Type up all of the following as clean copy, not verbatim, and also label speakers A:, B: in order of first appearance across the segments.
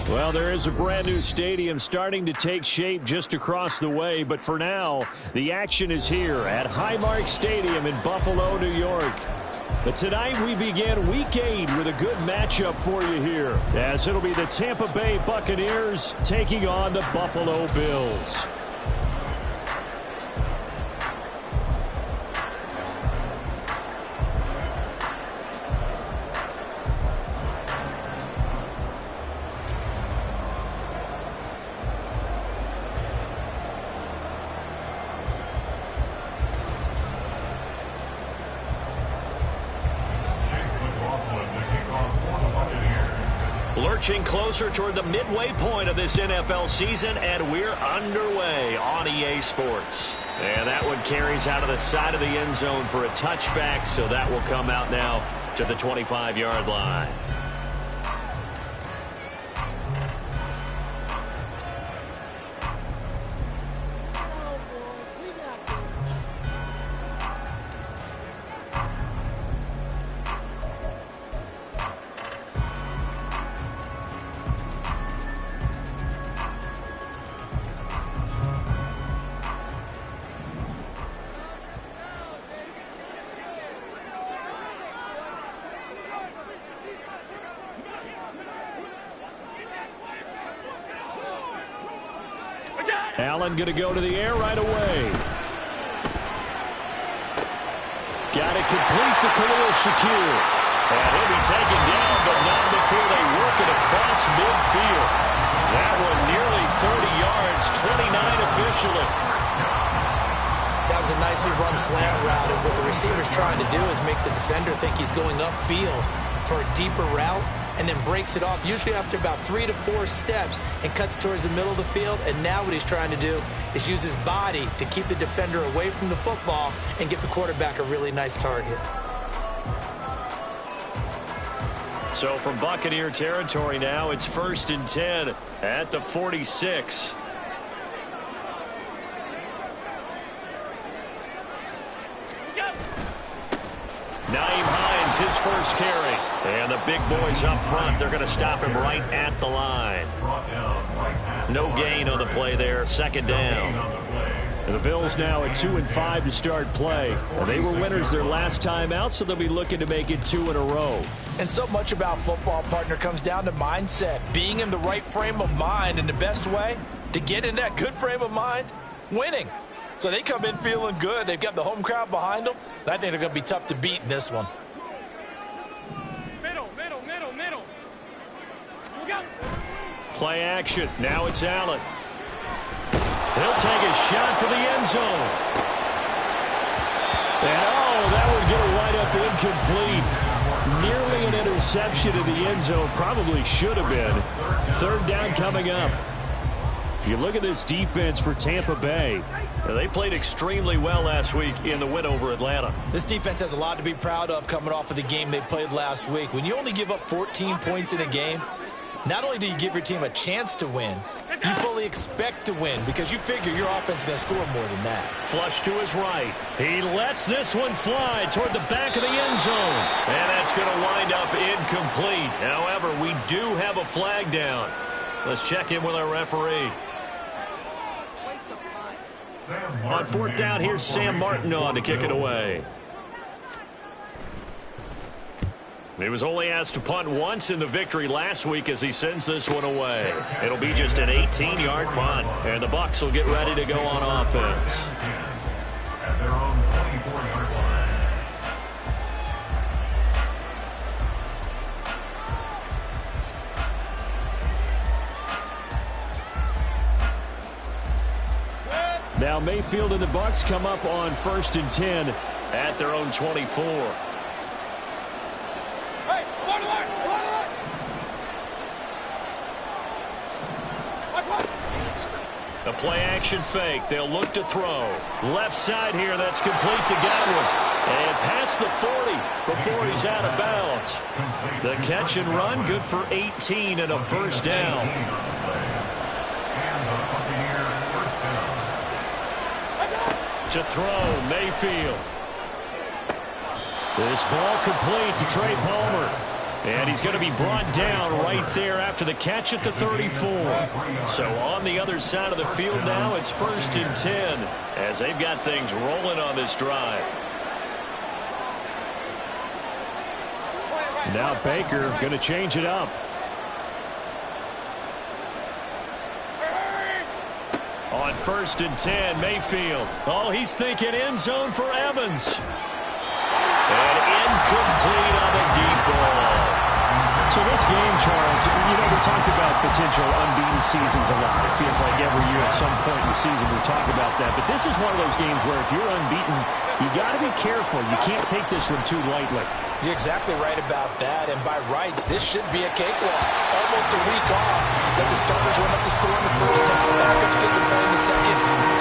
A: Well, there is a brand new stadium starting to take shape just across the way, but for now, the action is here at Highmark Stadium in Buffalo, New York. But tonight we begin Week 8 with a good matchup for you here, as it'll be the Tampa Bay Buccaneers taking on the Buffalo Bills. Lurching closer toward the midway point of this NFL season, and we're underway on EA Sports. And that one carries out of the side of the end zone for a touchback, so that will come out now to the 25-yard line. Allen going to go to the air right away. Got it complete to Khalil Shakir. And he'll be taken down, but not before they work it across midfield. That one nearly 30 yards, 29 officially.
B: That was a nicely run slant route, and what the receiver's trying to do is make the defender think he's going upfield for a deeper route, and then breaks it off, usually after about 3 to 4 steps, and cuts towards the middle of the field. And now what he's trying to do is use his body to keep the defender away from the football and give the quarterback a really nice target.
A: So from Buccaneer territory now, it's 1st and 10 at the 46. Naeem Hines, his first carry. And the big boys up front, they're going to stop him right at the line. No gain on the play there, 2nd down. And the Bills now at 2-5 to start play. And they were winners their last time out, so they'll be looking to make it 2 in a row.
B: And so much about football, partner, comes down to mindset. Being in the right frame of mind, and the best way to get in that good frame of mind, winning. So they come in feeling good. They've got the home crowd behind them. And I think they're going to be tough to beat in this one.
C: Middle.
A: Play action. Now it's Allen. He'll take a shot for the end zone. And that would get right up incomplete. Nearly an interception in the end zone. Probably should have been. 3rd down coming up. You look at this defense for Tampa Bay. They played extremely well last week in the win over Atlanta.
B: This defense has a lot to be proud of coming off of the game they played last week. When you only give up 14 points in a game, not only do you give your team a chance to win, you fully expect to win because you figure your offense is going to score more than that.
A: Flush to his right. He lets this one fly toward the back of the end zone. And that's going to wind up incomplete. However, we do have a flag down. Let's check in with our referee. On 4th down, here's Sam Martin on to kick it away. He was only asked to punt once in the victory last week as he sends this one away. It'll be just an 18-yard punt, and the Bucs will get ready to go on offense.
D: At their own 24-yard line.
A: Now Mayfield and the Bucs come up on 1st and 10 at their own 24. A play-action fake. They'll look to throw. Left side here, that's complete to Godwin. And past the 40 before he's out of bounds. The catch and run, good for 18 and a 1st down. To throw, Mayfield. This ball complete to Trey Palmer. And he's going to be brought down right there after the catch at the 34. So on the other side of the field now, it's 1st and 10 as they've got things rolling on this drive. Now Baker going to change it up. On 1st and 10, Mayfield. Oh, he's thinking end zone for Evans. And incomplete on the deep ball.
C: So this game, Charles, you know, we talk about potential unbeaten seasons a lot. It feels like every year at some point in the season we talk about that. But this is one of those games where if you're unbeaten, you got to be careful. You can't take this one too lightly.
B: You're exactly right about that. And by rights, this should be a cakewalk. Almost a week off. Let the starters run up the score in the first half. Backups get to play in the second.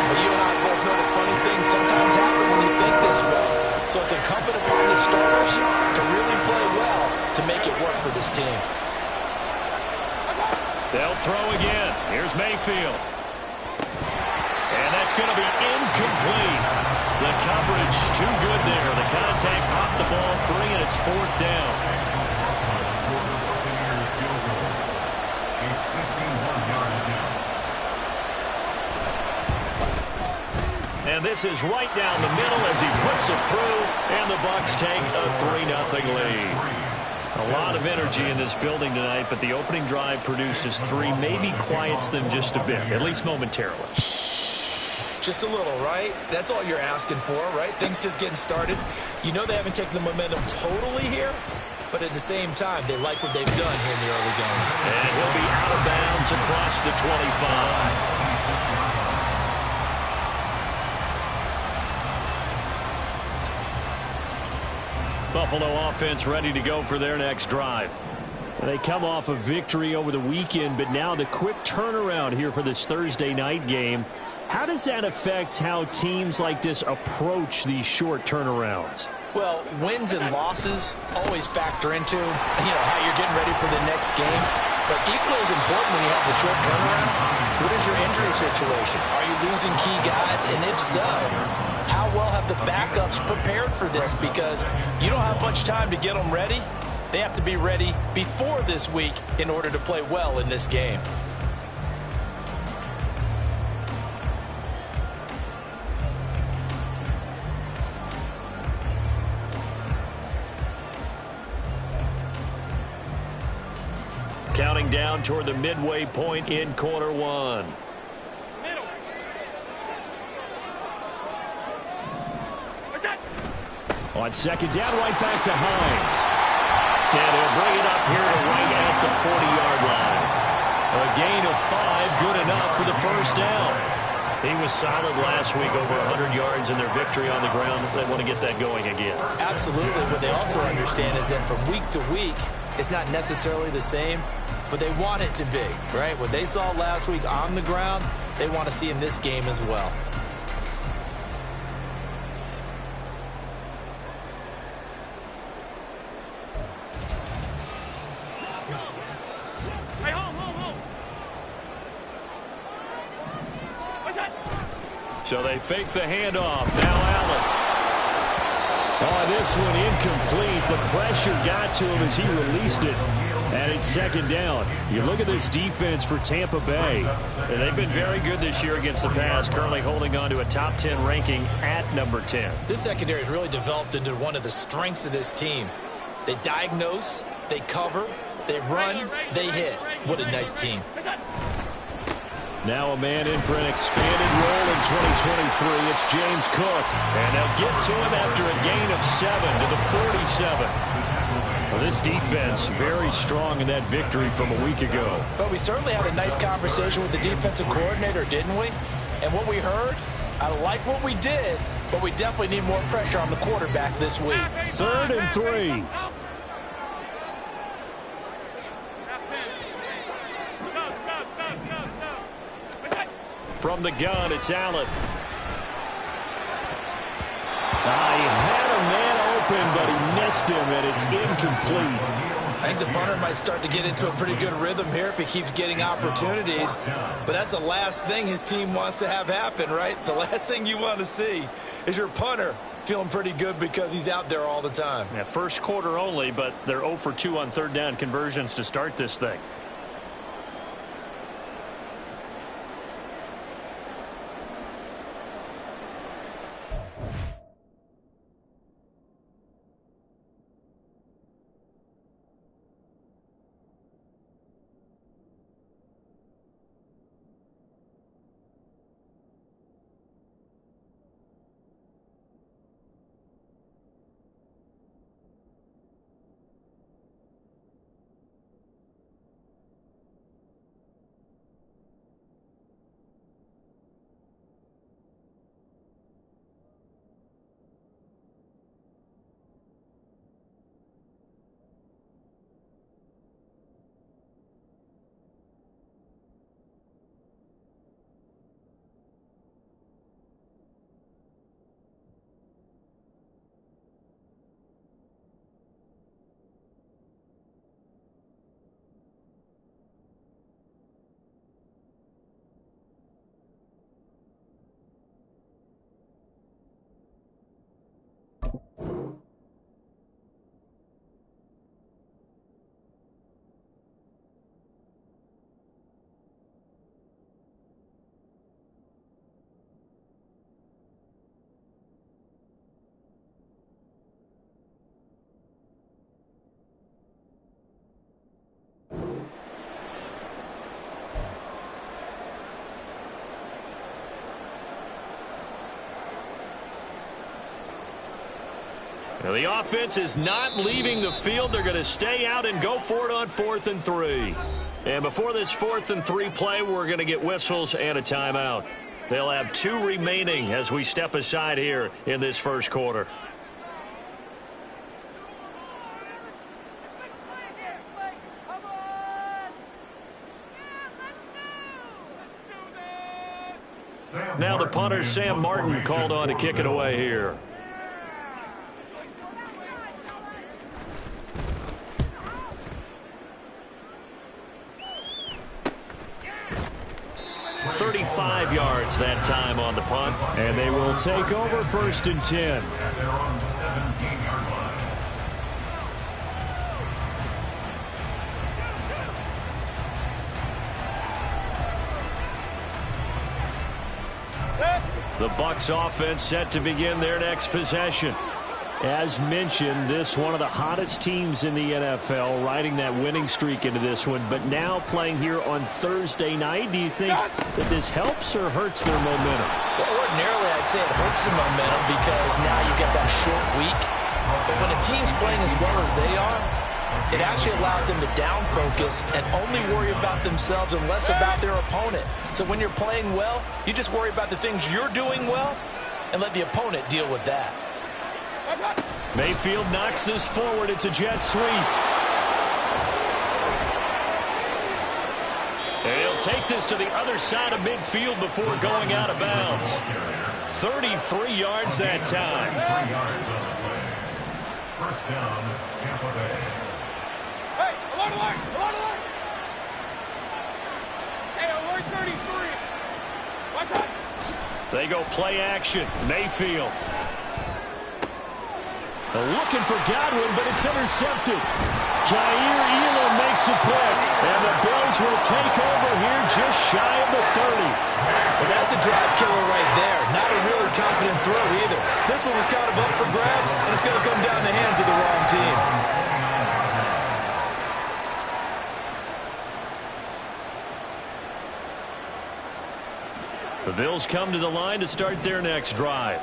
B: But you and I both know that funny things sometimes happen when you think this way. So it's incumbent upon the starters to really play well to make it work for this team.
A: They'll throw again. Here's Mayfield. And that's going to be incomplete. The coverage too good there. The contact popped the ball free, and it's 4th down. And this is right down the middle as he puts it through, and the Bucs take a 3-0 lead. A lot of energy in this building tonight, but the opening drive produces 3, maybe quiets them just a bit, at least momentarily.
B: Just a little, right? That's all you're asking for, right? Things just getting started. You know they haven't taken the momentum totally here, but at the same time, they like what they've done here in the early going.
A: And he'll be out of bounds across the 25. Buffalo offense ready to go for their next drive. They come off a victory over the weekend, but now the quick turnaround here for this Thursday night game. How does that affect how teams like this approach these short turnarounds?
B: Well, wins and losses always factor into, how you're getting ready for the next game. But equally as important when you have the short turnaround, what is your injury situation? Are you losing key guys? And if so, how well have the backups prepared for this? Because you don't have much time to get them ready. They have to be ready before this week in order to play well in this game.
A: Counting down toward the midway point in quarter one. On 2nd down, right back to Hines. And he'll bring it up here to right at the 40-yard line. A gain of 5, good enough for the 1st down. He was solid last week, over 100 yards in their victory on the ground. They want to get that going again.
B: Absolutely. What they also understand is that from week to week, it's not necessarily the same, but they want it to be, right? What they saw last week on the ground, they want to see in this game as well.
A: So they fake the handoff. Now Allen. Oh, this one incomplete. The pressure got to him as he released it. And it's 2nd down. You look at this defense for Tampa Bay. And they've been very good this year against the pass, currently holding on to a top 10 ranking at number 10.
B: This secondary has really developed into one of the strengths of this team. They diagnose, they cover, they run, they hit. What a nice team.
A: Now a man in for an expanded role in 2023. It's James Cook. And they'll get to him after a gain of 7 to the 47. Well, this defense very strong in that victory from a week ago.
B: But we certainly had a nice conversation with the defensive coordinator, didn't we? And what we heard, I like what we did, but we definitely need more pressure on the quarterback this week.
A: 3rd and 3. From the gun, it's Allen. He had a man open, but he missed him, and it's incomplete.
B: I think the punter might start to get into a pretty good rhythm here if he keeps getting opportunities. But that's the last thing his team wants to have happen, right? The last thing you want to see is your punter feeling pretty good because he's out there all the time.
C: Yeah, first quarter only, but they're 0 for 2 on third down conversions to start this thing. Now the offense is not leaving the field. They're going to stay out and go for it on 4th and 3. And before this 4th and 3 play, we're going to get whistles and a timeout. They'll have 2 remaining as we step aside here in this first quarter. Now the punter, Sam Martin, called on to kick it away here. .35 yards that time on the punt.
A: And they will take over 1st and 10.
D: They're on 17-yard line.
A: The Bucs offense set to begin their next possession. As mentioned, this one of the hottest teams in the NFL, riding that winning streak into this one, but now playing here on Thursday night. Do you think that this helps or hurts their momentum?
B: Well, ordinarily, I'd say it hurts the momentum because now you get that short week. But when a team's playing as well as they are, it actually allows them to down focus and only worry about themselves and less about their opponent. So when you're playing well, you just worry about the things you're doing well and let the opponent deal with that.
A: Mayfield knocks this forward. It's a jet sweep. And he'll take this to the other side of midfield before going out of bounds. 33 yards that time.
D: 33 yards on the play. First down, Tampa Bay.
E: Hey, alert, alert, alert, alert. Hey, alert 33. Watch out.
A: They go play action. Mayfield. Looking for Godwin, but it's intercepted. Jair Elam makes a pick, and the Bills will take over here just shy of the 30.
B: Well, that's a drive killer right there. Not a really confident throw either. This one was kind of up for grabs, and it's going to come down the hands of the wrong team.
A: The Bills come to the line to start their next drive.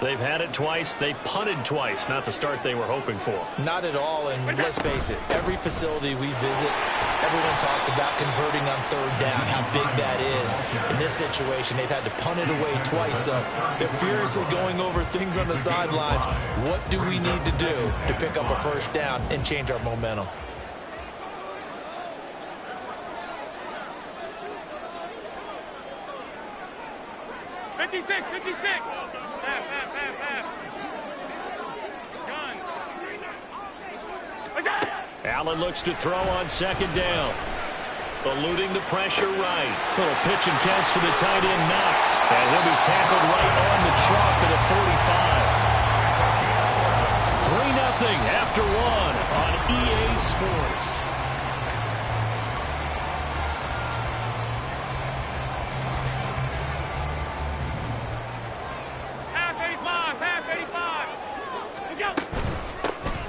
A: They've had it twice. They've punted twice. Not the start they were hoping for.
B: Not at all, and let's face it, every facility we visit, everyone talks about converting on third down, how big that is. In this situation, they've had to punt it away twice, so they're furiously going over things on the sidelines. What do we need to do to pick up a first down and change our momentum?
A: Allen looks to throw on second down. Eluding the pressure right. Little pitch and catch to the tight end, Knox. And he'll be tackled right on the chalk of the 45. after one on EA Sports.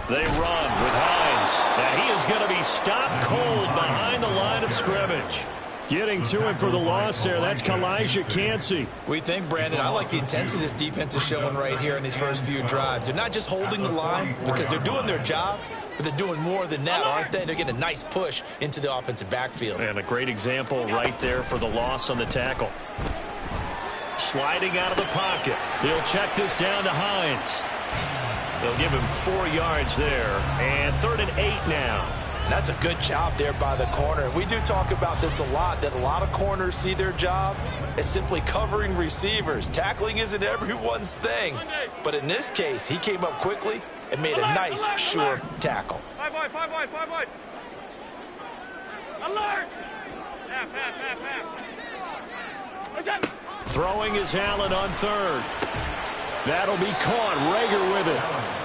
A: They run with Hines. And he is going to be stopped cold behind the line of scrimmage. Getting to him for the loss there. That's Kalijah Cansey.
B: We think, Brandon, I like the intensity this defense is showing right here in these first few drives. They're not just holding the line because they're doing their job, but they're doing more than that, aren't they? They're getting a nice push into the offensive backfield.
A: And a great example right there for the loss on the tackle. Sliding out of the pocket. He'll check this down to Hines. They'll give him 4 yards there. And 3rd and 8 now.
B: That's a good job there by the corner. We do talk about this a lot, that a lot of corners see their job as simply covering receivers. Tackling isn't everyone's thing. But in this case, he came up quickly and made a nice, sure tackle.
E: 5 wide, 5 wide, 5 wide. Alert! Half.
A: Throwing is Allen on 3rd. That'll be caught. Rager with it.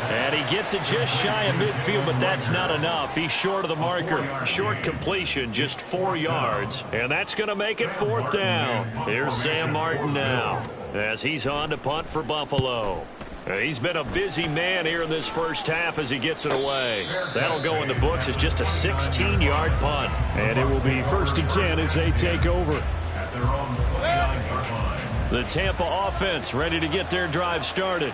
A: And he gets it just shy of midfield, but that's not enough. He's short of the marker. Short completion, just 4 yards. And that's going to make it 4th down. Here's Sam Martin now as he's on to punt for Buffalo. He's been a busy man here in this first half as he gets it away. That'll go in the books as just a 16-yard punt. And it will be 1st and 10 as they take over.
D: At their own 29-yard line.
A: The Tampa offense ready to get their drive started.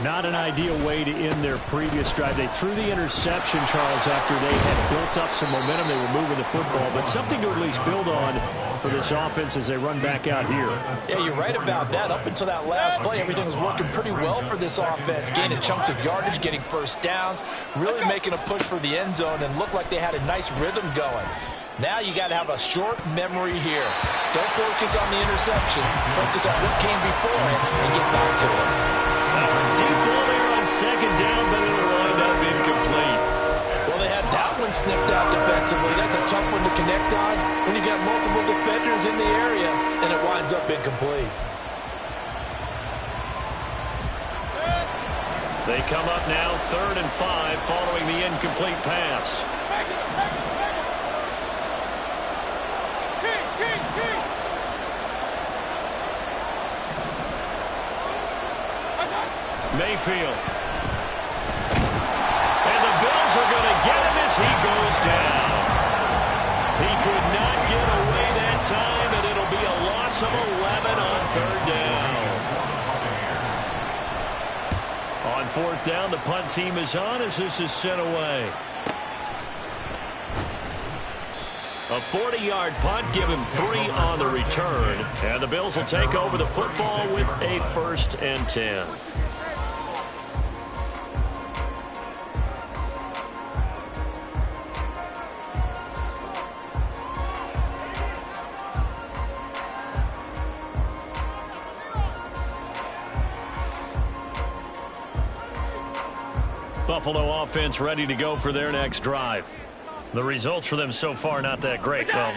C: Not an ideal way to end their previous drive. They threw the interception, Charles, after they had built up some momentum. They were moving the football, but something to at least build on for this offense as they run back out here.
B: Yeah, you're right about that. Up until that last play, everything was working pretty well for this offense, gaining chunks of yardage, getting first downs, really making a push for the end zone, and looked like they had a nice rhythm going. Now you got to have a short memory here. Don't focus on the interception. Focus on what came before it and get back to it.
A: Deep ball there on 2nd down, but it'll wind up incomplete.
B: Well, they had that one snipped out defensively. That's a tough one to connect on when you got multiple defenders in the area, and it winds up incomplete.
A: They come up now 3rd and 5 following the incomplete pass. Mayfield. And the Bills are going to get him as he goes down. He could not get away that time, and it'll be a loss of 11 on 3rd down. On 4th down, the punt team is on as this is sent away. A 40-yard punt, give him 3 on the return. And the Bills will take over the football with a 1st and 10. Buffalo offense ready to go for their next drive. The results for them so far not that great. Well,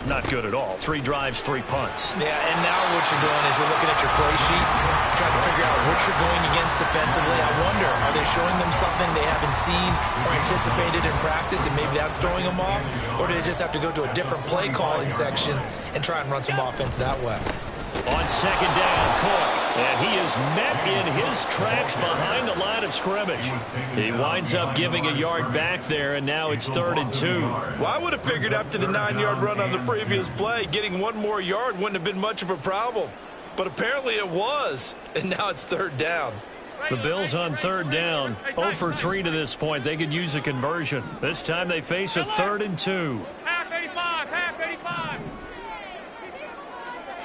A: not good at all. 3 drives, 3 punts.
B: Yeah, and now what you're doing is you're looking at your play sheet, trying to figure out what you're going against defensively. I wonder, are they showing them something they haven't seen or anticipated in practice, and maybe that's throwing them off? Or do they just have to go to a different play calling section and try and run some offense that way?
A: On 2nd down, Cook. And he is met in his tracks behind the line of scrimmage. He winds up giving a yard back there, and now it's 3rd and 2.
B: Well, I would have figured after the 9-yard run on the previous play, getting 1 more yard wouldn't have been much of a problem. But apparently it was, and now it's 3rd down.
A: The Bills on 3rd down, 0 for 3 to this point. They could use a conversion. This time they face a 3rd and 2.
E: Half 85, half 85.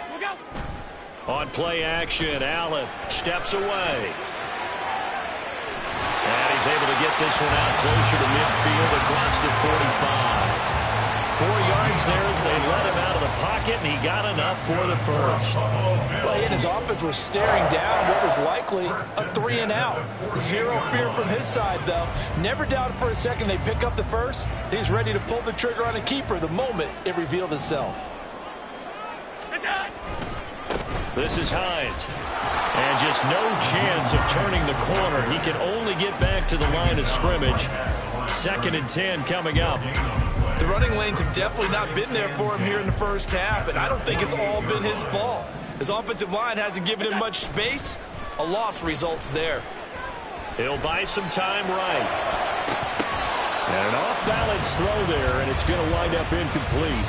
E: We'll go.
A: On play action, Allen steps away. And he's able to get this one out closer to midfield across the 45. 4 yards there as they let him out of the pocket, and he got enough for the 1st.
B: Well, he and his offense were staring down what was likely a 3 and out. Zero fear from his side, though. Never doubted for a second they pick up the 1st. He's ready to pull the trigger on a keeper the moment it revealed itself.
A: This is Hines. And just no chance of turning the corner. He can only get back to the line of scrimmage. 2nd and 10 coming up.
B: The running lanes have definitely not been there for him here in the first half, and I don't think it's all been his fault. His offensive line hasn't given him much space. A loss results there.
A: He'll buy some time right. And an off-balance throw there, and it's going to wind up incomplete.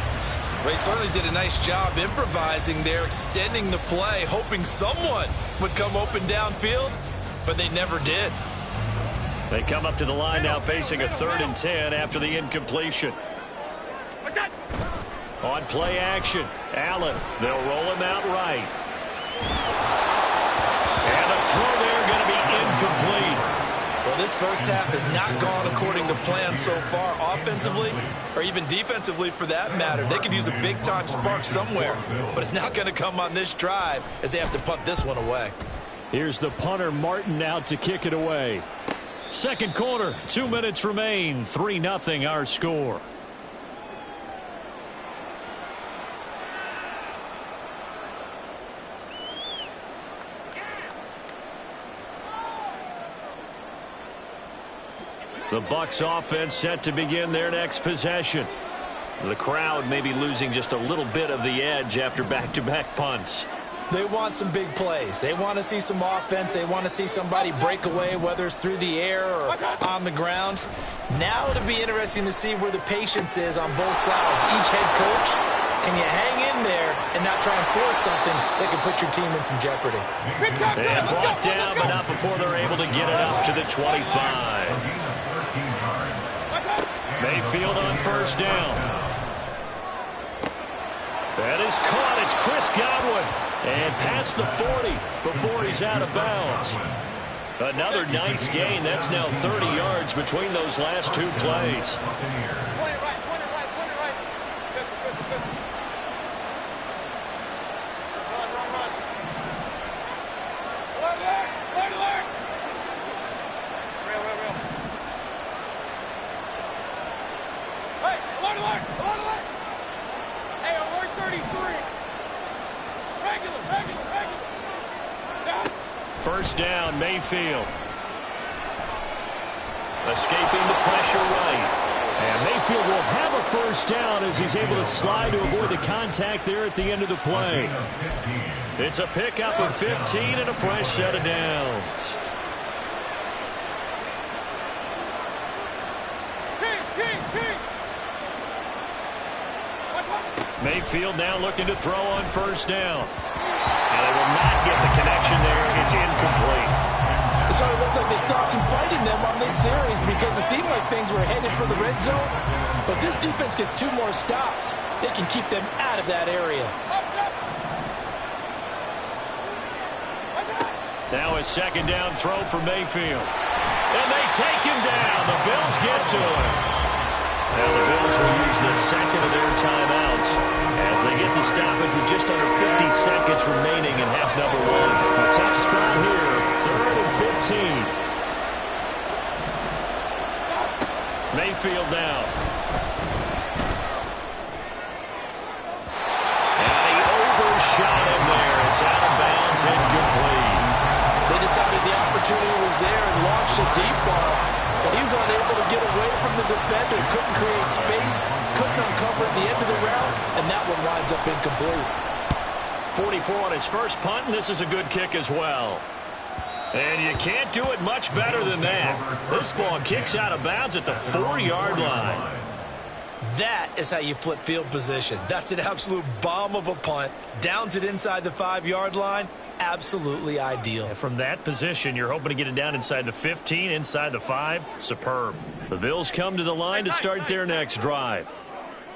B: Ray certainly did a nice job improvising there, extending the play, hoping someone would come open downfield, but they never did.
A: They come up to the line now facing a 3rd and 10 after the incompletion. On play action, Allen. They'll roll him out right. And the throw there going to be incomplete.
B: Well, this first half has not gone according to plan so far, offensively or even defensively for that matter. They could use a big-time spark somewhere, but it's not going to come on this drive as they have to punt this one away.
A: Here's the punter, Martin, out to kick it away. Second quarter, 2 minutes remain, 3-0 our score. The Bucs offense set to begin their next possession. The crowd may be losing just a little bit of the edge after back-to-back punts.
B: They want some big plays. They want to see some offense. They want to see somebody break away, whether it's through the air or on the ground. Now it'll be interesting to see where the patience is on both sides. Each head coach, can you hang in there and not try and force something that could put your team in some jeopardy?
A: And brought down, but not before they're able to get it up to the 25. Mayfield on first down. That is caught. It's Chris Godwin. And past the 40 before he's out of bounds. Another nice gain. That's now 30 yards between those last 2 plays. First down, Mayfield. Escaping the pressure right. And Mayfield will have a first down as he's able to slide to avoid the contact there at the end of the play. It's a pickup of 15 and a fresh set of downs. Mayfield now looking to throw on first down. And they will not get the connection there. It's incomplete.
B: So it looks like they stopped some fighting them on this series because it seemed like things were headed for the red zone. But this defense gets 2 more stops. They can keep them out of that area.
A: Now a second down throw for Mayfield. And they take him down. The Bills get to him. Now the Bills will use the second of their timeouts as they get the stoppage with just under 50 seconds remaining in half number 1. A tough spot here, 3rd and 15. Mayfield now. And he overshot him there. It's out of bounds, incomplete.
B: They decided the opportunity was there and launched a deep ball. But he was unable to get away from the defender. Couldn't create space. Couldn't uncover at the end of the route. And that one winds up incomplete.
A: 44 on his first punt, and this is a good kick as well. And you can't do it much better than that. This ball kicks out of bounds at the 4-yard line.
B: That is how you flip field position. That's an absolute bomb of a punt. Downs it inside the 5-yard line. Absolutely ideal.
A: And from that position, you're hoping to get it down inside the 15, inside the 5. Superb. The Bills come to the line to start their next drive.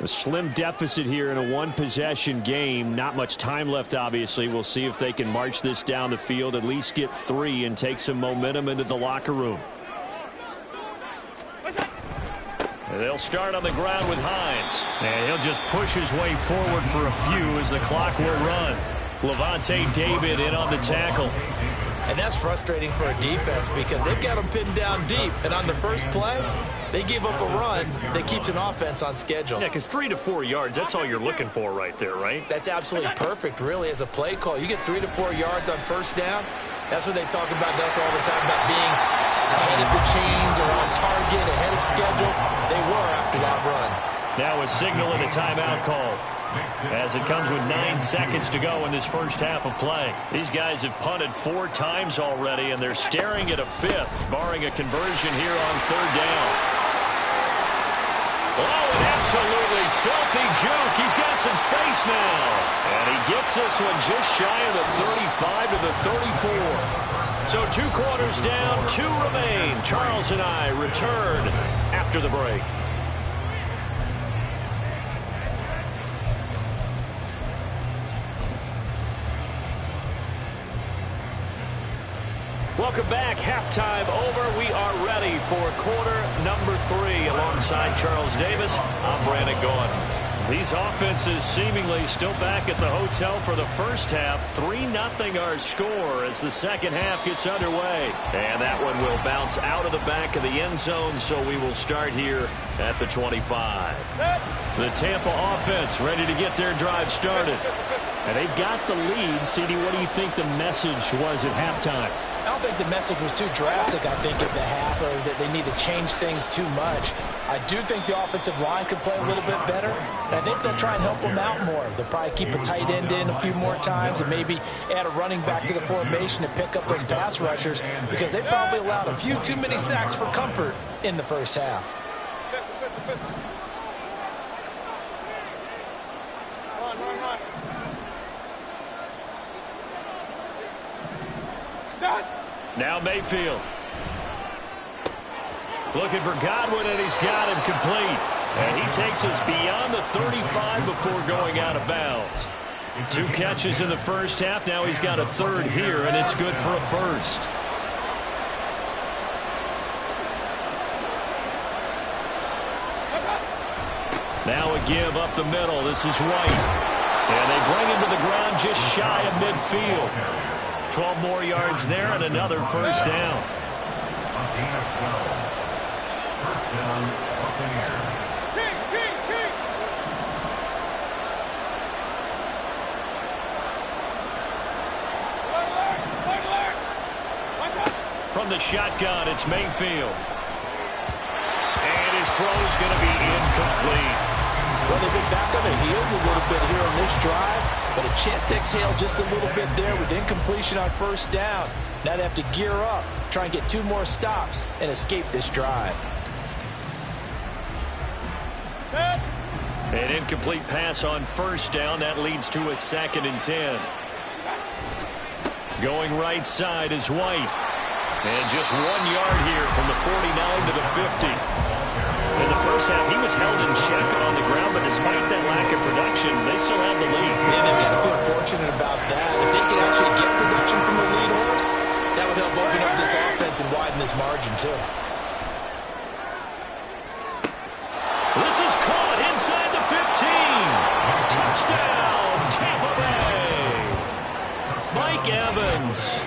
A: A slim deficit here in a 1-possession game. Not much time left, obviously. We'll see if they can march this down the field, at least get 3, and take some momentum into the locker room. They'll start on the ground with Hines. And he'll just push his way forward for a few as the clock will run. Levante David in on the tackle.
B: And that's frustrating for a defense because they've got them pinned down deep. And on the first play, they give up a run that keeps an offense on schedule.
C: Yeah, because 3 to 4 yards, that's all you're looking for right there, right?
B: That's absolutely perfect, really, as a play call. You get 3 to 4 yards on first down. That's what they talk about us all the time, about being ahead of the chains or on target, ahead of schedule. They were after that run.
C: Now a signal and a timeout call, as it comes with 9 seconds to go in this first half of play. These guys have punted 4 times already, and they're staring at a 5th, barring a conversion here on 3rd down. Oh, an absolutely filthy juke. He's got some space now. And he gets this one just shy of the 35 to the 34. So 2 quarters down, 2 remain. Charles and I return after the break. Welcome back. Halftime over. We are ready for quarter number 3. Alongside Charles Davis, I'm Brandon Gaudin. These offenses seemingly still back at the hotel for the first half. 3-0 our score as the second half gets underway. And that one will bounce out of the back of the end zone, so we will start here at the 25. The Tampa offense ready to get their drive started.
A: And they've got the lead. CD, what do you think the message was at halftime?
B: I don't think the message was too drastic, I think, at the half, or that they need to change things too much. I do think the offensive line could play a little bit better, and I think they'll try and help them out more. They'll probably keep a tight end in a few more times and maybe add a running back to the formation to pick up those pass rushers, because they probably allowed a few too many sacks for comfort in the first half.
C: Now Mayfield. Looking for Godwin, and he's got him complete. And he takes us beyond the 35 before going out of bounds. 2 catches in the first half. Now he's got a 3rd here, and it's good for a 1st. Now a give up the middle. This is White. And they bring him to the ground just shy of midfield. 12 more yards there and another first down.
D: First down, Buccaneers.
C: From the shotgun, it's Mayfield. And his throw is going to be incomplete.
B: Well, they've been back on their heels a little bit here on this drive, but a chance to exhale just a little bit there with incompletion on first down. Now they have to gear up, try and get 2 more stops, and escape this drive.
C: An incomplete pass on first down. That leads to a 2nd and 10. Going right side is White. And just 1 yard here from the 49 to the 50. In the first half, he was held in check on the ground, but despite that lack of production, they still have the lead.
B: Yeah, they've got to feel fortunate about that. If they can actually get production from the lead horse, that would help open up this offense and widen this margin, too.
C: This is caught inside the 15. Touchdown, Tampa Bay. Mike Evans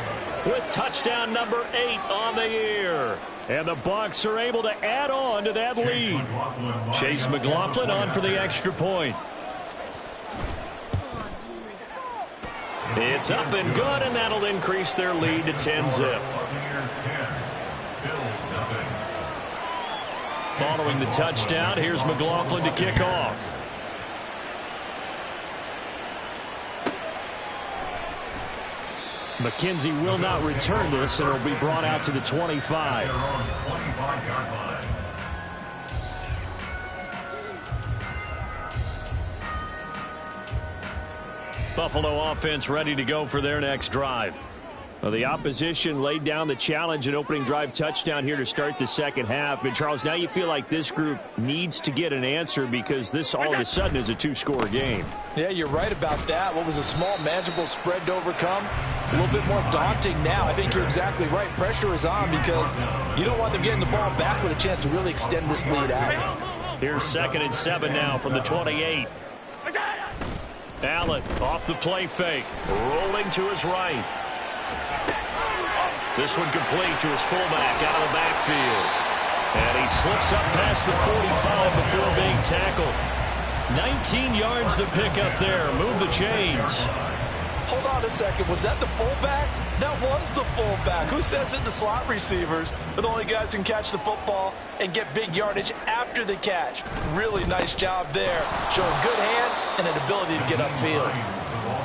C: with touchdown number 8 on the year. And the Bucs are able to add on to that lead. Chase McLaughlin on for the extra point. It's up and good, and that'll increase their lead to 10-zip. Following the touchdown, here's McLaughlin to kick off.
A: McKenzie will not return this, and it'll be brought out to the 25.
C: Buffalo offense ready to go for their next drive.
A: Well, the opposition laid down the challenge and opening drive touchdown here to start the second half. And, Charles, now you feel like this group needs to get an answer because this all of a sudden is a 2-score game.
B: Yeah, you're right about that. What was a small, manageable spread to overcome, a little bit more daunting now. I think you're exactly right. Pressure is on because you don't want them getting the ball back with a chance to really extend this lead out.
C: Here's 2nd and 7 now from the 28. Allen off the play fake, rolling to his right.
A: This one complete to his fullback out of the backfield. And he slips up past the 45 before being tackled. 19 yards to pick up there. Move the chains.
B: Hold on a second. Was that the fullback? That was the fullback. Who says it? The slot receivers are the only guys who can catch the football and get big yardage after the catch. Really nice job there. Showing good hands and an ability to get upfield.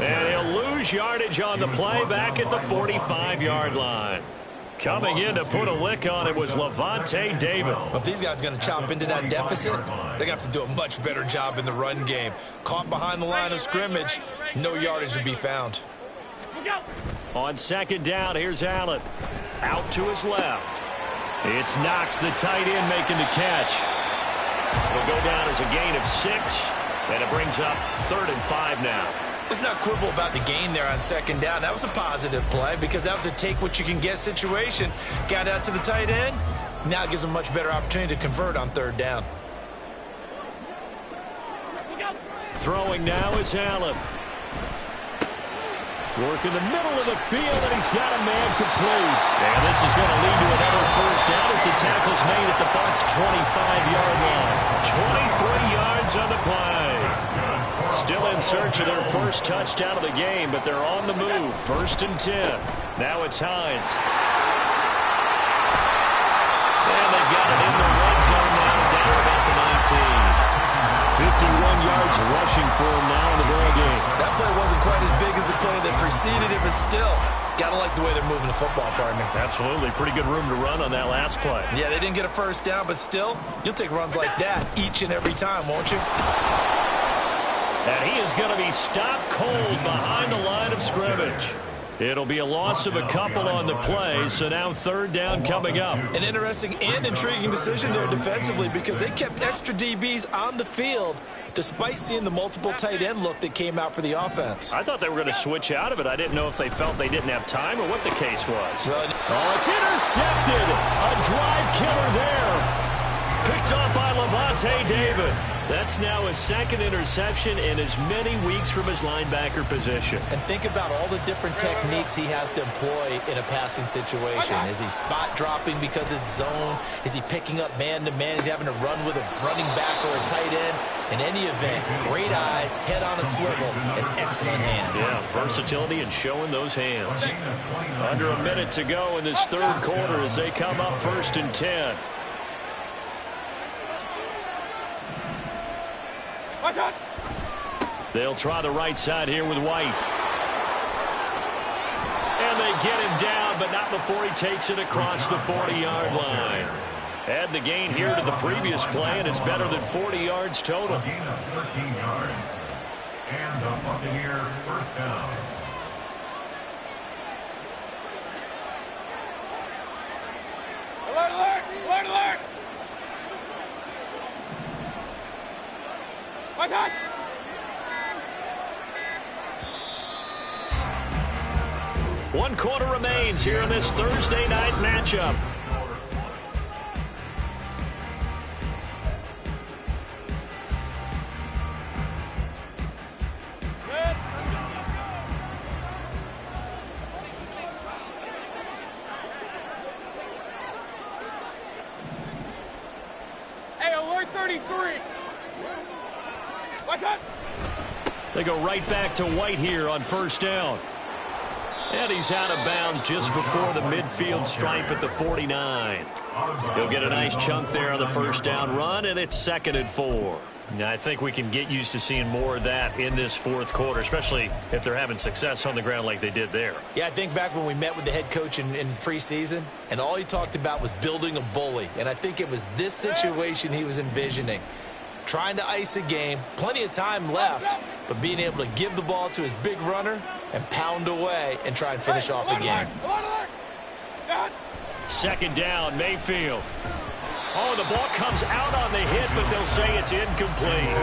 A: And he'll lose yardage on the play back at the 45-yard line. Coming in to put a lick on it was Levante David.
B: But if these guys are going to chop into that deficit, they got to do a much better job in the run game. Caught behind the line of scrimmage, no yardage to be found.
A: On second down, here's Allen. Out to his left. It's Knox, the tight end, making the catch. It'll go down as a gain of 6, and it brings up 3rd and 5 now.
B: Let's not quibble about the gain there on second down. That was a positive play because that was a take-what-you-can-get situation. Got out to the tight end. Now it gives them a much better opportunity to convert on 3rd down.
A: Throwing now is Allen. Working the middle of the field, and he's got a man complete. And this is going to lead to another first down as the tackle's made at the Bucs' 25-yard line. 23 yards on the play. Still in search of their first touchdown of the game, but they're on the move. 1st and 10. Now it's Hines. And they've got it in the red zone now, down about the 19. 51 yards rushing for him now in the ball game.
B: That play wasn't quite as big as the play that preceded it, but still, gotta like the way they're moving the football, partner.
A: Absolutely. Pretty good room to run on that last play.
B: Yeah, they didn't get a first down, but still, you'll take runs like that each and every time, won't you?
A: And he is going to be stopped cold behind the line of scrimmage. It'll be a loss of a couple on the play, so now 3rd down coming up.
B: An interesting and intriguing decision there defensively because they kept extra DBs on the field despite seeing the multiple tight end look that came out for the offense.
A: I thought they were going to switch out of it. I didn't know if they felt they didn't have time or what the case was. Oh, it's intercepted. A drive killer there. Picked off by Levante David. That's now his 2nd interception in as many weeks from his linebacker position.
B: And think about all the different techniques he has to employ in a passing situation. Is he spot dropping because it's zone? Is he picking up man-to-man? Is he having to run with a running back or a tight end? In any event, great eyes, head on a swivel, and excellent hands.
A: Yeah, versatility and showing those hands. Under a minute to go in this 3rd quarter as they come up 1st and 10. They'll try the right side here with White. And they get him down, but not before he takes it across the 40-yard line. Add the gain here to the previous play, and it's better than 40 yards total.
D: A gain of 13 yards. And the Buccaneer first down.
E: Alert, alert, alert, alert. Watch out.
A: One quarter remains here in this Thursday night matchup.
E: Good. Hey, alert 33. Watch out.
A: They go right back to White here on 1st down. And he's out of bounds just before the midfield stripe at the 49. He'll get a nice chunk there on the 1st down run, and it's 2nd and 4. Now, I think we can get used to seeing more of that in this 4th quarter, especially if they're having success on the ground like they did there.
B: Yeah, I think back when we met with the head coach in preseason, and all he talked about was building a bully. And I think it was this situation he was envisioning. Trying to ice a game, plenty of time left, but being able to give the ball to his big runner and pound away and try and finish off a game.
A: 2nd down, Mayfield. Oh, the ball comes out on the hit, but they'll say it's incomplete.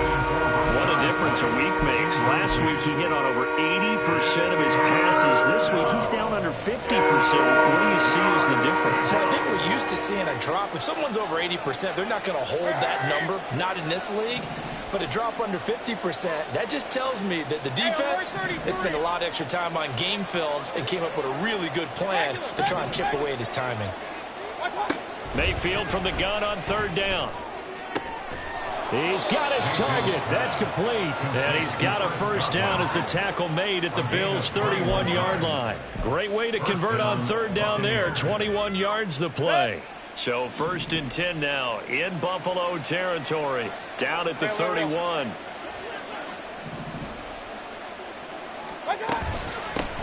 A: What a difference a week makes. Last week he hit on over 80% of his passes. This week he's down under 50%. What do you see as the difference?
B: Well, I think we're used to seeing a drop. If someone's over 80%, they're not going to hold that number, not in this league. But a drop under 50%, that just tells me that the defense has spent a lot of extra time on game films and came up with a really good plan to try and chip away at his timing.
A: Mayfield from the gun on third down. He's got his target. That's complete. And he's got a first down as the tackle made at the Bills' 31-yard line. Great way to convert on third down there. 21 yards the play. So 1st and 10 now in Buffalo territory. Down at the 31.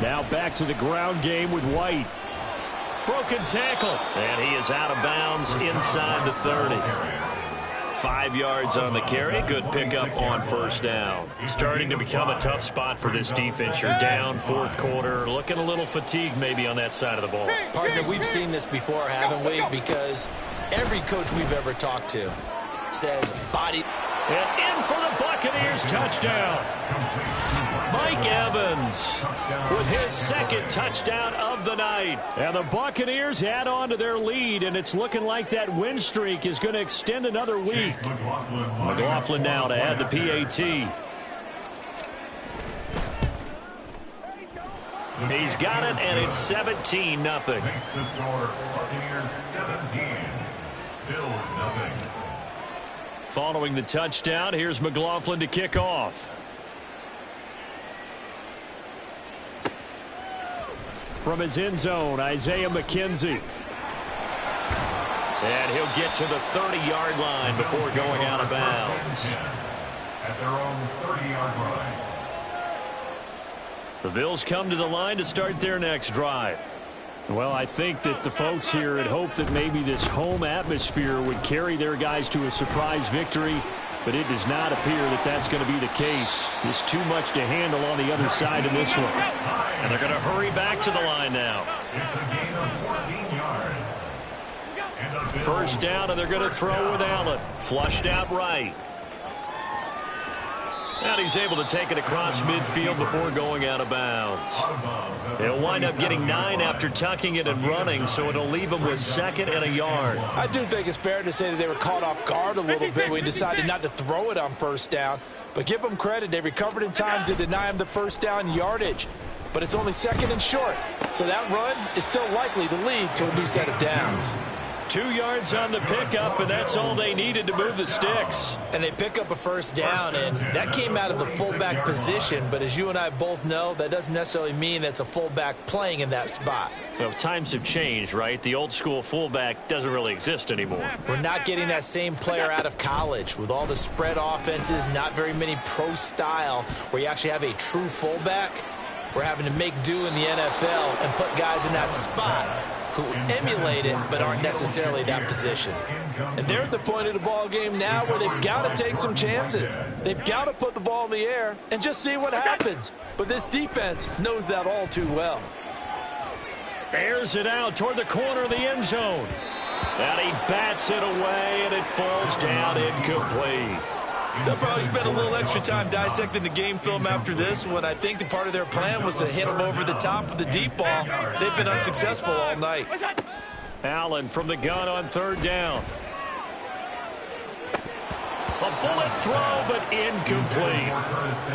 A: Now back to the ground game with White. Broken tackle. And he is out of bounds inside the 30. 5 yards on the carry. Good pickup on first down. Starting to become a tough spot for this defense. You're down 4th quarter. Looking a little fatigued maybe on that side of the ball.
B: Partner, we've seen this before, haven't we? Because every coach we've ever talked to says body.
A: And in for the Buccaneers touchdown. Mike Evans with his 2nd touchdown of the night. And the Buccaneers add on to their lead, and it's looking like that win streak is going to extend another week. McLaughlin now to add the PAT. He's got it, and it's 17-0.
D: Makes the score Buccaneers 17, Bills 0.
A: Following the touchdown, here's McLaughlin to kick off. From his end zone, Isaiah McKenzie. And he'll get to the 30-yard line before going out of bounds.
D: At their own 30-yard line.
A: The Bills come to the line to start their next drive. Well, I think that the folks here had hoped that maybe this home atmosphere would carry their guys to a surprise victory, but it does not appear that that's going to be the case. There's too much to handle on the other side of this one. And they're going to hurry back to the line now.
D: It's a gain of 14 yards.
A: First down, and they're going to throw with Allen. Flushed out right. And he's able to take it across midfield before going out of bounds. He'll wind up getting 9 after tucking it and running, so it'll leave him with 2nd and a yard.
B: I do think it's fair to say that they were caught off guard a little bit when he decided not to throw it on first down. But give them credit. They recovered in time to deny him the first down yardage. But it's only 2nd and short. So that run is still likely to lead to a new set of downs.
A: 2 yards on the pickup, and that's all they needed to move the sticks.
B: And they pick up a first down, and that came out of the fullback position. But as you and I both know, that doesn't necessarily mean that's a fullback playing in that spot.
A: Well, times have changed, right? The old school fullback doesn't really exist anymore.
B: We're not getting that same player out of college. With all the spread offenses, not very many pro style, where you actually have a true fullback. We're having to make do in the NFL and put guys in that spot who emulate it but aren't necessarily that position.
F: And they're at the point of the ball game now where they've got to take some chances. They've got to put the ball in the air and just see what happens. But this defense knows that all too well.
A: Airs it out toward the corner of the end zone. And he bats it away, and it falls down incomplete.
B: They'll probably spend a little extra time dissecting the game film after this one. I think the part of their plan was to hit them over the top with the deep ball. They've been unsuccessful all night.
A: Allen from the gun on third down. A bullet throw, but incomplete.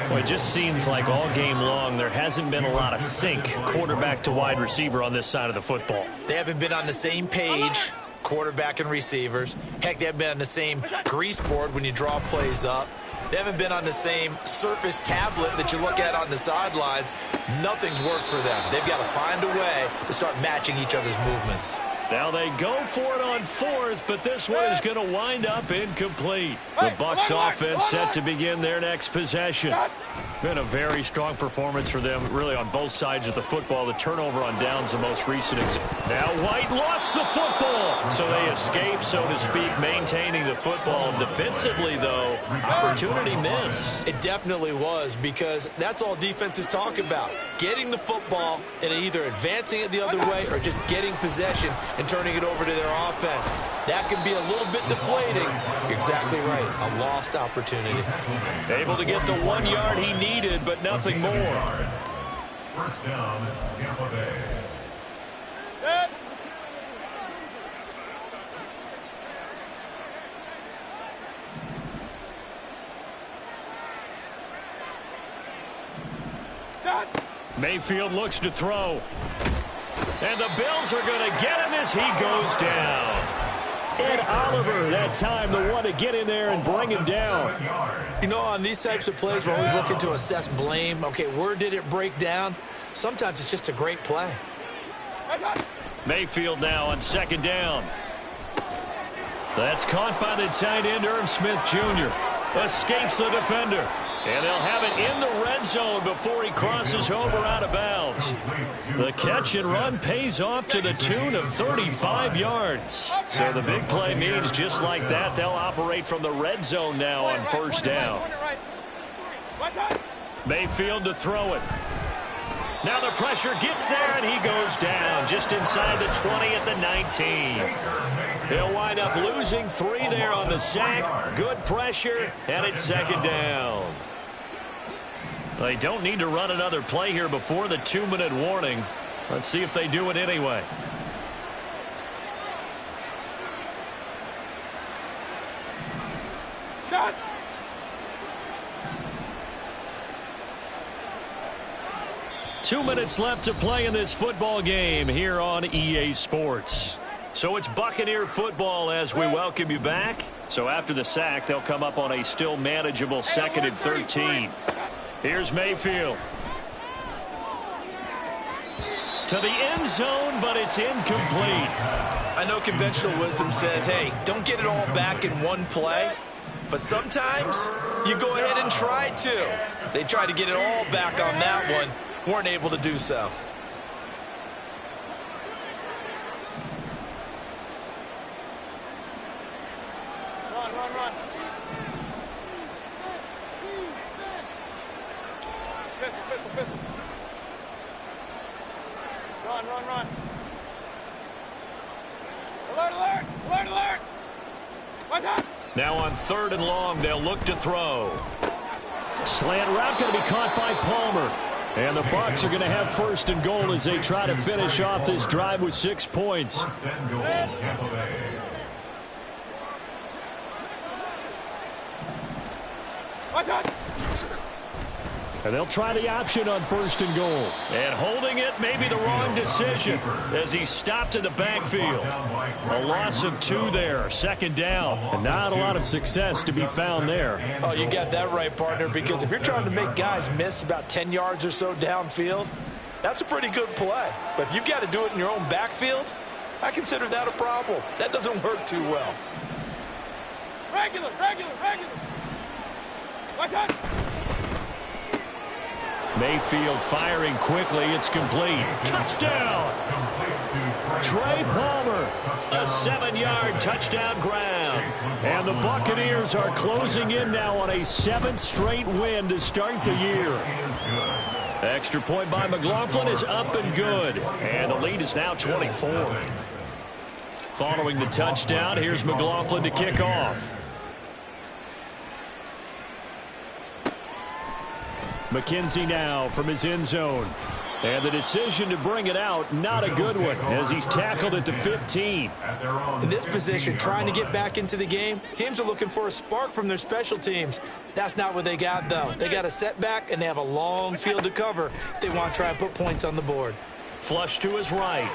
A: Well, it just seems like all game long there hasn't been a lot of sync quarterback to wide receiver on this side of the football.
B: They haven't been on the same page, quarterback and receivers. Heck, they haven't been on the same grease board when you draw plays up. They haven't been on the same Surface tablet that you look at on the sidelines. Nothing's worked for them. They've got to find a way to start matching each other's movements.
A: Now they go for it on 4th, but this one is going to wind up incomplete. The Bucs offense set to begin their next possession. Been a very strong performance for them, really, on both sides of the football. The turnover on downs, the most recent. Now White lost the football, so they escape, so to speak, maintaining the football. Defensively, though, opportunity miss.
B: It definitely was, because that's all defenses talk about. Getting the football and either advancing it the other way or just getting possession and turning it over to their offense. That can be a little bit deflating. You're exactly right. A lost opportunity.
A: Able to get the 1 yard he needed, but nothing more.
D: First down, Tampa Bay.
A: Mayfield looks to throw. And the Bills are going to get him as he goes down. Ed Oliver that time, the one to get in there and bring him down.
B: You know, on these types of plays, we're always looking to assess blame. Okay, where did it break down? Sometimes it's just a great play.
A: Mayfield now on second down. That's caught by the tight end, Irv Smith Jr. Escapes the defender. And they'll have it in the red zone before he crosses over out of bounds. The catch and run pays off to the tune of 35 yards. So the big play means just like that, they'll operate from the red zone now on first down. Mayfield to throw it. Now the pressure gets there, and he goes down just inside the 20 at the 19. He'll wind up losing 3 there on the sack. Good pressure, and it's second down. They don't need to run another play here before the 2-minute warning. Let's see if they do it anyway.
E: Cut.
A: Two minutes left to play in this football game here on EA Sports. So it's Buccaneer football as we welcome you back. So after the sack, they'll come up on a still manageable 2nd and 13. Here's Mayfield. To the end zone, but it's incomplete.
F: I know conventional wisdom says, hey, don't get it all back in one play. But sometimes you go ahead and try to. They tried to get it all back on that one. Weren't able to do so.
E: Run. Pistol. Run. Alert. Watch out.
A: Now on 3rd and long, they'll look to throw. Slant route going to be caught by Palmer. And the Bucs are going to have 1st and goal as they try to finish off this drive with 6 points.
D: 1st and goal, Tampa Bay.
E: Watch out.
A: And they'll try the option on 1st and goal. And holding it may be the wrong decision as he stopped in the backfield. A loss of 2 there, 2nd down. And not a lot of success to be found there.
F: Oh, you got that right, partner, because if you're trying to make guys miss about 10 yards or so downfield, that's a pretty good play. But if you've got to do it in your own backfield, I consider that a problem. That doesn't work too well.
E: Regular. Watch out.
A: Mayfield firing quickly. It's complete. Touchdown! Trey Palmer, a 7-yard touchdown grab. And the Buccaneers are closing in now on a 7th straight win to start the year. Extra point by McLaughlin is up and good. And the lead is now 24. Following the touchdown, here's McLaughlin to kick off. McKenzie now from his end zone. And the decision to bring it out, not a good one, as he's tackled at the 15.
B: In this position, trying to get back into the game, teams are looking for a spark from their special teams. That's not what they got, though. They got a setback, and they have a long field to cover if they want to try and put points on the board.
A: Flush to his right.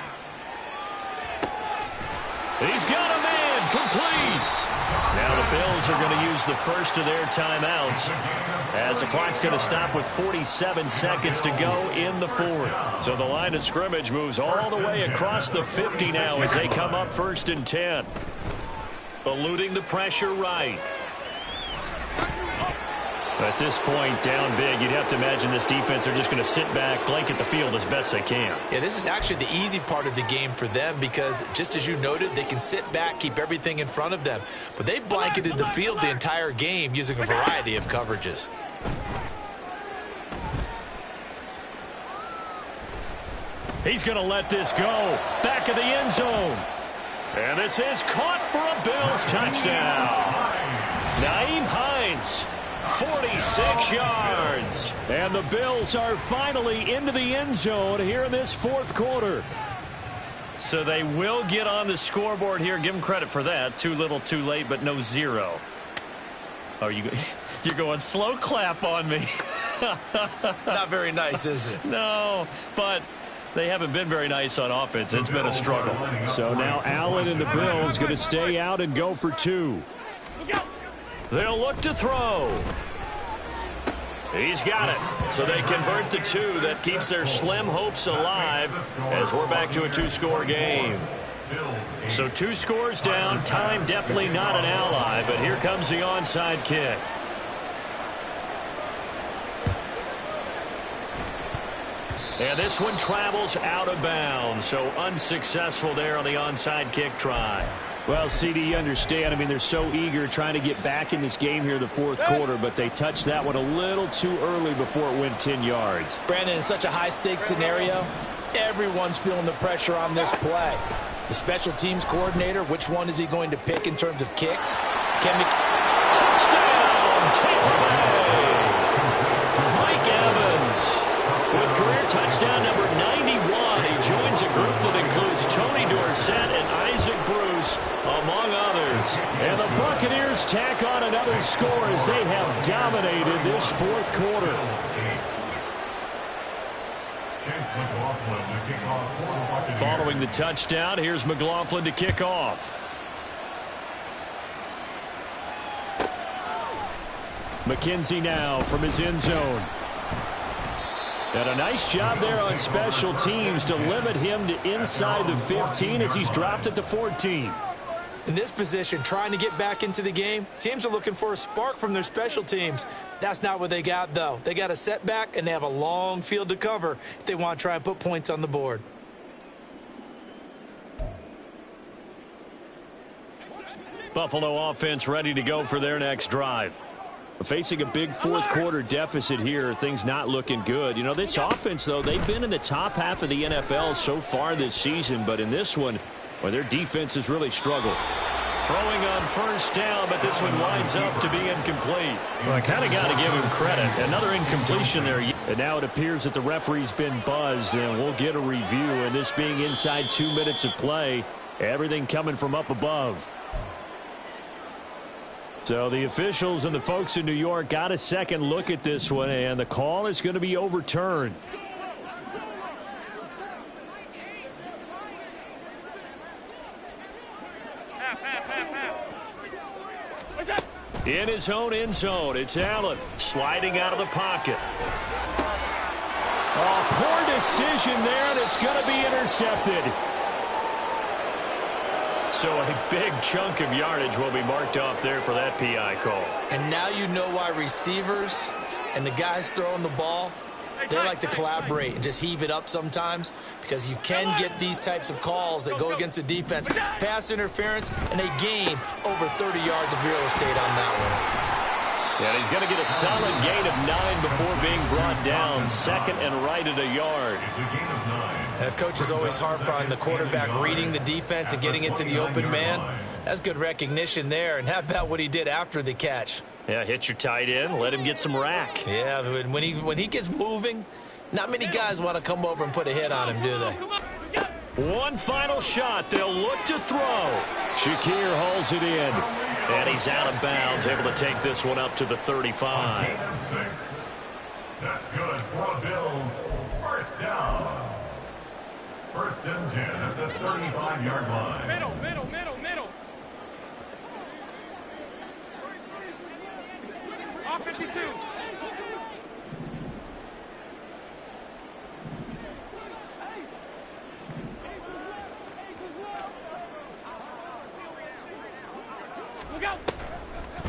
A: He's got a man, complete. Now the Bills are going to use the first of their timeouts as the clock's going to stop with 47 seconds to go in the 4th. So the line of scrimmage moves all the way across the 50 now as they come up 1st and 10. Eluding the pressure right. At this point, down big, you'd have to imagine this defense are just going to sit back, blanket the field as best they can.
B: Yeah, this is actually the easy part of the game for them because, just as you noted, they can sit back, keep everything in front of them. But they blanketed the field the entire game using a variety of coverages.
A: He's going to let this go. Back of the end zone. And this is caught for a Bills touchdown. Nyheim Hines. 46 yards. And the Bills are finally into the end zone here in this 4th quarter. So they will get on the scoreboard here. Give them credit for that. Too little, too late, but no 0. Oh, you're going slow clap on me.
F: Not very nice, is it?
C: No, but they haven't been very nice on offense. It's been a struggle.
A: So now Allen and the Bills going to stay out and go for 2.
C: They'll look to throw. He's got it. So they convert the 2. That keeps their slim hopes alive as we're back to a 2-score game. So 2 scores down. Time definitely not an ally, but here comes the onside kick. And this one travels out of bounds, so unsuccessful there on the onside kick try.
A: Well, CD, you understand. I mean, they're so eager trying to get back in this game here in the 4th quarter, but they touched that one a little too early before it went 10 yards.
B: Brandon, in such a high-stakes scenario, everyone's feeling the pressure on this play. The special teams coordinator, which one is he going to pick in terms of kicks?
C: Touchdown, Tampa Bay! Mike Evans with career touchdown number 91. He joins a group that includes Tony Dorsett and Isaac Bruce, among others. And the Buccaneers tack on another score as they have dominated this 4th quarter. Following the touchdown, here's McLaughlin to kick off. McKenzie now from his end zone. And a nice job there on special teams to limit him to inside the 15 as he's dropped at the 14.
B: In this position, trying to get back into the game, teams are looking for a spark from their special teams. That's not what they got, though. They got a setback, and they have a long field to cover if they want to try and put points on the board.
C: Buffalo offense ready to go for their next drive.
A: Facing a big 4th quarter deficit here, things not looking good. You know, this offense, though, they've been in the top half of the NFL so far this season, but in this one, well, their defense has really struggled.
C: Throwing on 1st down, but this one winds up to be incomplete. Well, I kind of got to give him credit. Another incompletion there.
A: And now it appears that the referee's been buzzed, and we'll get a review. And this being inside 2 minutes of play, everything coming from up above. So the officials and the folks in New York got a second look at this one, and the call is going to be overturned. In his own end zone, it's Allen sliding out of the pocket. Oh, poor decision there, and it's going to be intercepted.
C: So a big chunk of yardage will be marked off there for that PI call.
B: And now you know why receivers and the guys throwing the ball, they like to collaborate and just heave it up sometimes, because you can get these types of calls that go against the defense. Pass interference, and they gain over 30 yards of real estate on that one.
C: And he's going to get a solid gain of 9 before being brought down. 2nd and right at a yard.
B: Coaches always harp on the quarterback reading the defense and getting it to the open man. That's good recognition there. And how about what he did after the catch?
C: Yeah, hit your tight end, let him get some rack.
B: Yeah, when he gets moving, not many guys want to come over and put a hit on him, do they?
C: One final shot. They'll look to throw.
A: Shakir hauls it in.
C: And he's out of bounds, able to take this one up to the 35.
D: That's good for the Bills. 1st down. 1st and 10 at the 35-yard line.
E: Middle. Off 52. Look out.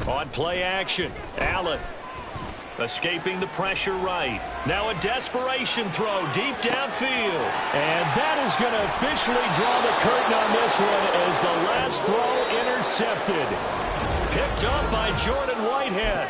C: On play action, Allen escaping the pressure right. Now a desperation throw deep downfield.
A: And that is going to officially draw the curtain on this one as the last throw intercepted.
C: Picked up by Jordan Whitehead.